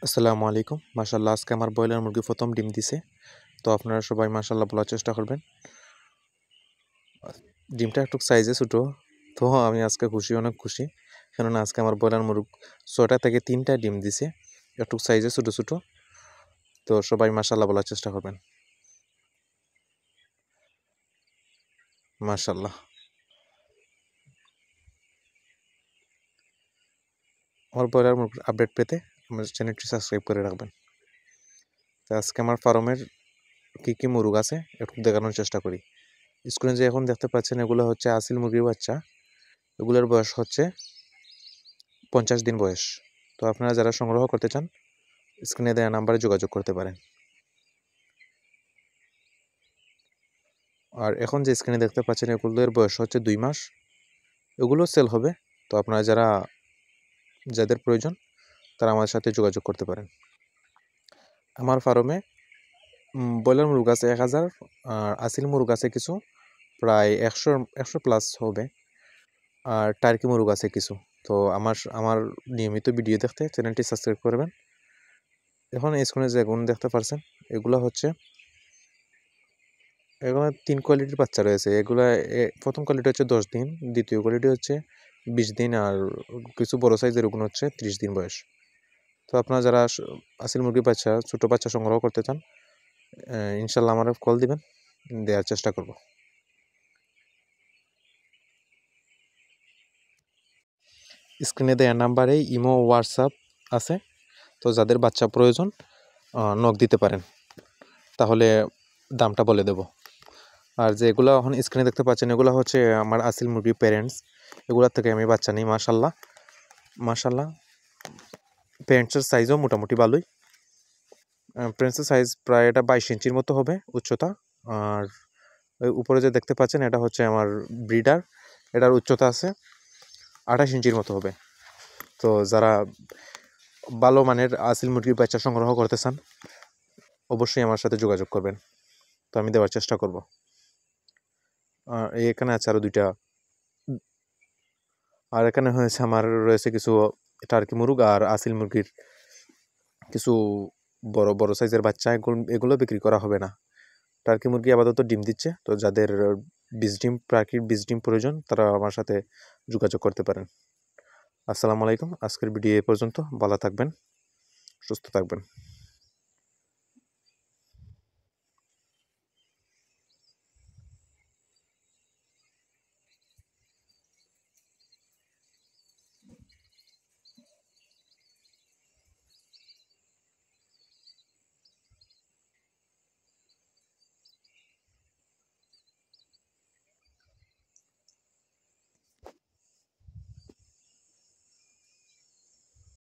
আসসালামু আলাইকুম। মাশাআল্লাহ, আজকে আমার ব্রয়লার মুরগি প্রথম ডিম দিছে। তো আপনারা সবাই মাশাআল্লাহ বলার চেষ্টা করবেন। ডিমটা একটু সাইজে ছোট। তো আমি আজকে অনেক খুশি। কেননা আজকে আমার ব্রয়লার মুরগ ৬টা থেকে ৩টা ডিম দিছে। একটু সাইজে ছোট ছোট। তো সবাই মাশাআল্লাহ বলার চেষ্টা করবেন। মাশাআল্লাহ। আমার ব্রয়লার মুরগির আপডেট পেতে আমার চ্যানেলটি সাবস্ক্রাইব করে রাখবেন। তো আজকে আমার ফার্মের কি মুরগ আছে একটু দেখানোর চেষ্টা করি। স্ক্রিনে যে এখন দেখতে পাচ্ছেন এগুলো হচ্ছে আসিল মুরগির বাচ্চা। এগুলোর বয়স হচ্ছে 50 দিন বয়স। তো আপনারা যারা সংগ্রহ করতে চান স্ক্রিনে দেওয়া নাম্বারে যোগাযোগ করতে পারেন। আর এখন যে স্ক্রিনে দেখতে পাচ্ছেন এগুলোর বয়স হচ্ছে 2 মাস। এগুলো সেল হবে। তো আপনারা যাদের প্রয়োজন তারা আমার সাথে যোগাযোগ করতে পারেন। আমার ফার্মে ব্রয়লার মুরগ আছে 1000, আর আসিল মুরগ আছে কিছু, প্রায় 100 প্লাস হবে, আর টার্কি মুরগ আছে কিছু। তো আমার নিয়মিত ভিডিও দেখতে চ্যানেলটি সাবস্ক্রাইব করবেন। এখন স্ক্রিনে যেগুলো দেখতে পাচ্ছেন এগুলো হচ্ছে 3 কোয়ালিটির বাচ্চা রয়েছে। প্রথম কোয়ালিটি হচ্ছে 10 দিন, দ্বিতীয় কোয়ালিটি হচ্ছে 20 দিন, আর কিছু বড় সাইজের ওগুলো হচ্ছে 30 দিন বয়স। তো আপনারা যারা আসিল মুরগির বাচ্চা ছোট বাচ্চা সংগ্রহ করতে চান ইনশাল্লাহ আমার কল দিবেন, দেওয়ার চেষ্টা করব। স্ক্রিনে দেওয়া নাম্বারে ইমো হোয়াটসঅ্যাপ আছে। তো যাদের বাচ্চা প্রয়োজন নক দিতে পারেন, তাহলে দামটা বলে দেব। আর যেগুলো এখন স্ক্রিনে দেখতে পাচ্ছেন এগুলো হচ্ছে আমার আসিল মুরগির প্যারেন্টস। এগুলোর থেকে আমি বাচ্চা নিই। মাশাল্লাহ মাশাল্লাহ, প্যারেন্টসের সাইজও মোটামুটি ভালোই। প্যারেন্টসের সাইজ প্রায় এটা 22 ইঞ্চির মতো হবে উচ্চতা। আর উপরে যে দেখতে পাচ্ছেন এটা হচ্ছে আমার ব্রিডার, এটার উচ্চতা আছে 28 ইঞ্চির মতো হবে। তো যারা ভালো মানের আসিল মুরগির বাচ্চা সংগ্রহ করতে চান অবশ্যই আমার সাথে যোগাযোগ করবেন। তো আমি দেওয়ার চেষ্টা করব। এখানে আছে আরও 2টা। আর এখানে আমার রয়েছে কিছু টার্কি মুরগ আর আসিল মুরগির কিছু বড় বড় সাইজের বাচ্চা। এগুলো বিক্রি করা হবে না। টার্কি মুরগি আপাতত ডিম দিচ্ছে। তো যাদের টার্কির 20 ডিম প্রয়োজন তারা আমার সাথে যোগাযোগ করতে পারেন। আসসালামু আলাইকুম। আজকের ভিডিও এ পর্যন্ত। ভালো থাকবেন, সুস্থ থাকবেন।